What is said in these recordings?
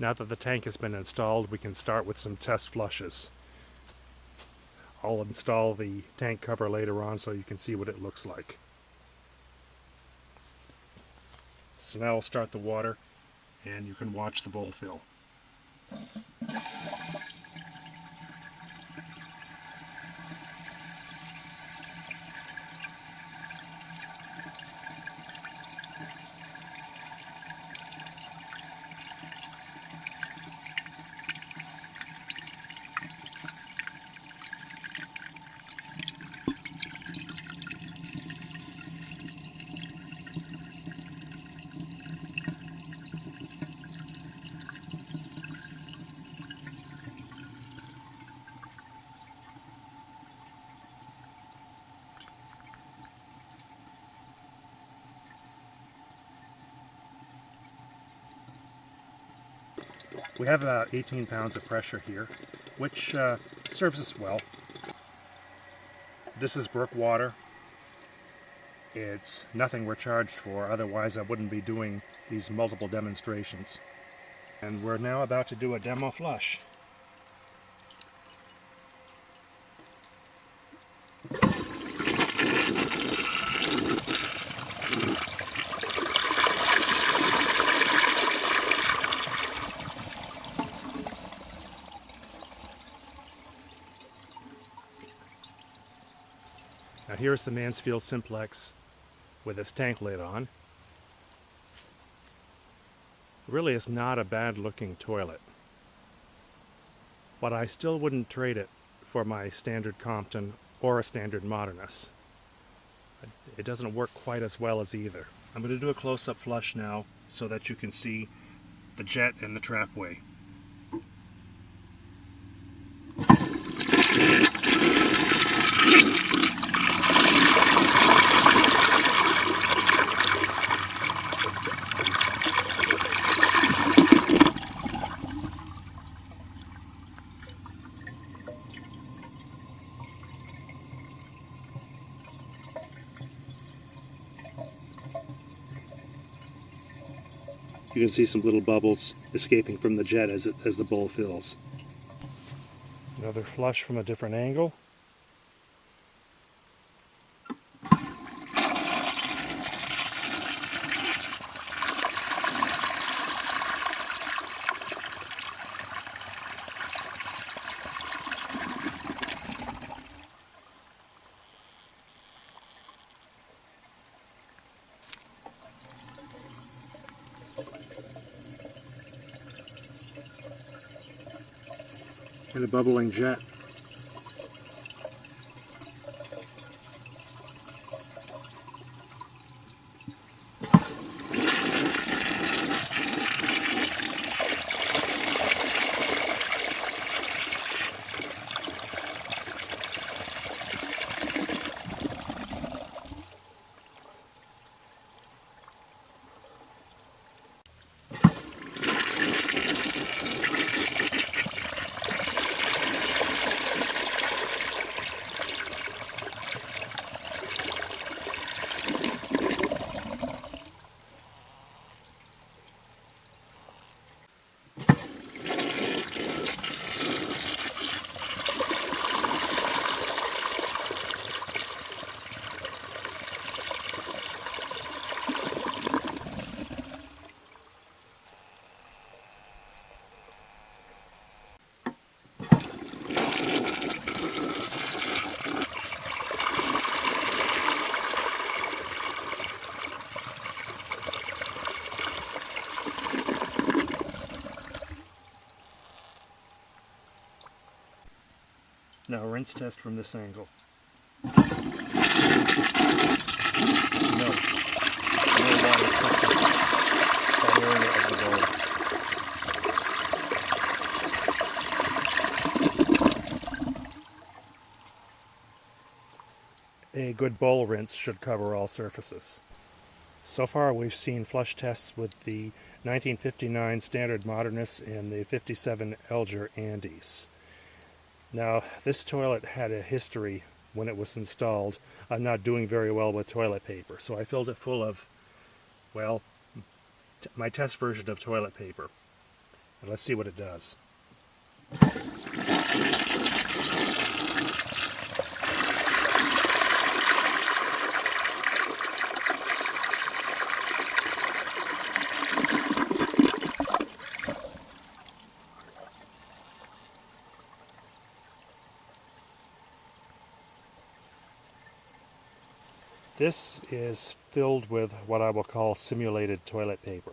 Now that the tank has been installed, we can start with some test flushes. I'll install the tank cover later on so you can see what it looks like. So now I'll start the water and you can watch the bowl fill. We have about 18 pounds of pressure here, which serves us well. This is brook water. It's nothing we're charged for, otherwise I wouldn't be doing these multiple demonstrations. And we're now about to do a demo flush. Now here's the Mansfield Simplex with its tank lid on. Really, it's not a bad looking toilet, but I still wouldn't trade it for my standard Compton or a standard Modernus. It doesn't work quite as well as either. I'm going to do a close-up flush now so that you can see the jet and the trapway. You can see some little bubbles escaping from the jet as the bowl fills. Another flush from a different angle. And a bubbling jet. Now rinse test from this angle. No water touches that area of the bowl. A good bowl rinse should cover all surfaces. So far we've seen flush tests with the 1959 Standard Modernus and the 57 Elger Andes. Now, this toilet had a history when it was installed of not doing very well with toilet paper, so I filled it full of, well, my test version of toilet paper. Let's see what it does. This is filled with what I will call simulated toilet paper,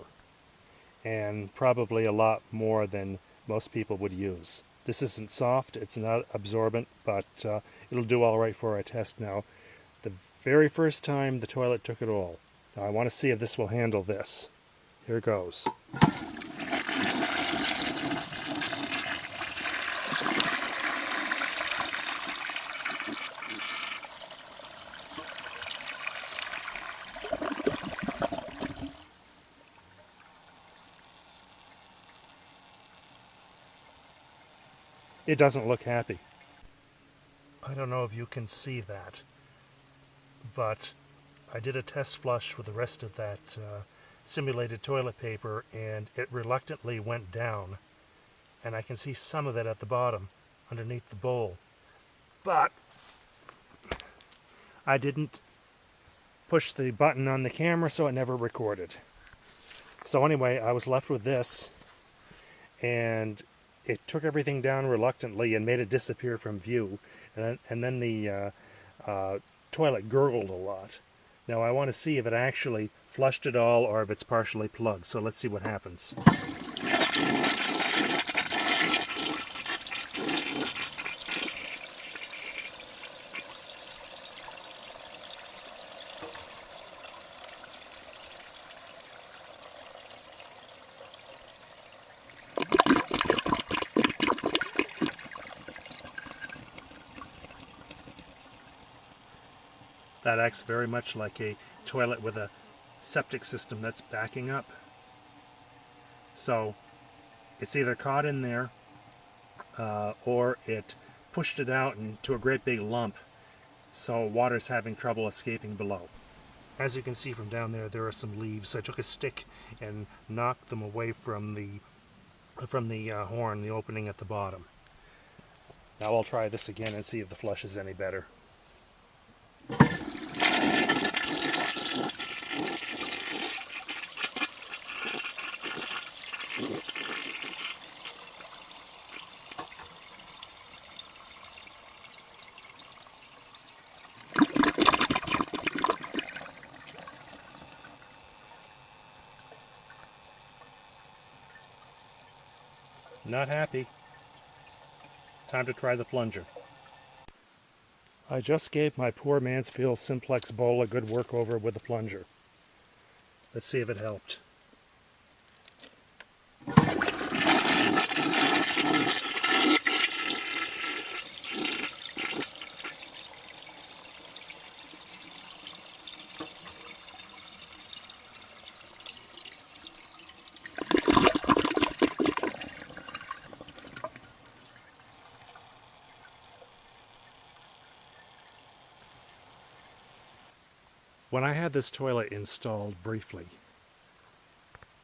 and probably a lot more than most people would use. This isn't soft, it's not absorbent, but it'll do all right for our test now. The very first time the toilet took it all. Now I want to see if this will handle this. Here goes. It doesn't look happy. I don't know if you can see that, but I did a test flush with the rest of that simulated toilet paper, and it reluctantly went down, and I can see some of it at the bottom underneath the bowl. But I didn't push the button on the camera, so it never recorded. So anyway, I was left with this, and it took everything down reluctantly and made it disappear from view, and then the toilet gurgled a lot. Now I want to see if it actually flushed it all or if it's partially plugged, so let's see what happens. That acts very much like a toilet with a septic system that's backing up. So it's either caught in there or it pushed it out into a great big lump, so water's having trouble escaping below. As you can see from down there, there are some leaves. I took a stick and knocked them away from the horn, the opening at the bottom. Now I'll try this again and see if the flush is any better. Not happy. Time to try the plunger. I just gave my poor Mansfield Simplex bowl a good workover with the plunger. Let's see if it helped. When I had this toilet installed briefly,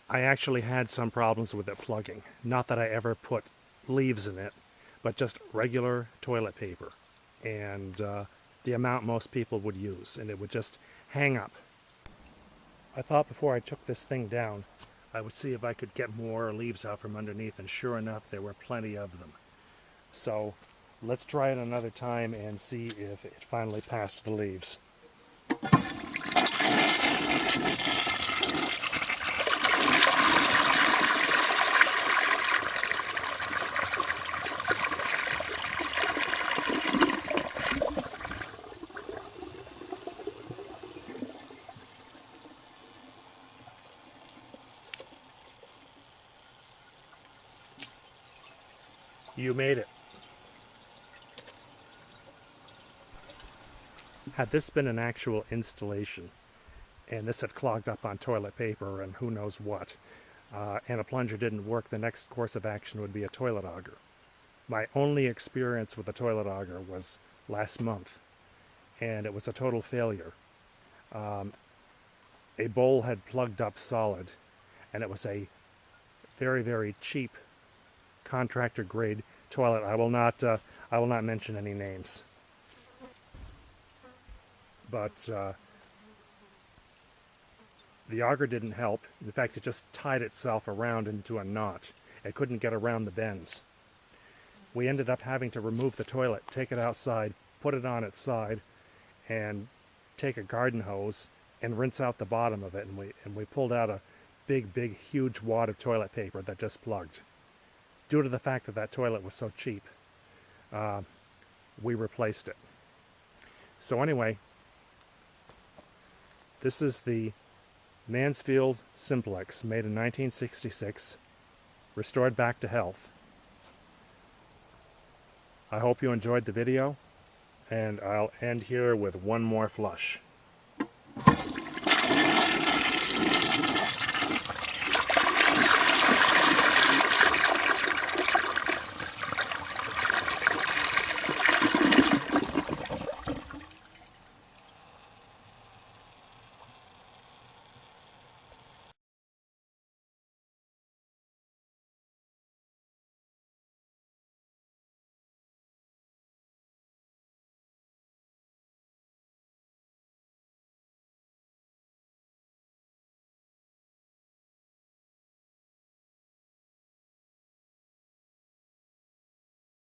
I actually had some problems with it plugging. Not that I ever put leaves in it, but just regular toilet paper and the amount most people would use, and it would just hang up. I thought before I took this thing down, I would see if I could get more leaves out from underneath, and sure enough, there were plenty of them. So let's try it another time and see if it finally passed the leaves. You made it. Had this been an actual installation, and this had clogged up on toilet paper and who knows what, and a plunger didn't work, the next course of action would be a toilet auger. My only experience with a toilet auger was last month, and it was a total failure. A bowl had plugged up solid, and it was a very, very cheap contractor grade toilet. I will not mention any names. But the auger didn't help. In fact, it just tied itself around into a knot. It couldn't get around the bends. We ended up having to remove the toilet, take it outside, put it on its side, and take a garden hose and rinse out the bottom of it. And we pulled out a big, huge wad of toilet paper that just plugged. Due to the fact that that toilet was so cheap, we replaced it. So anyway, this is the Mansfield Simplex, made in 1966, restored back to health. I hope you enjoyed the video, and I'll end here with one more flush.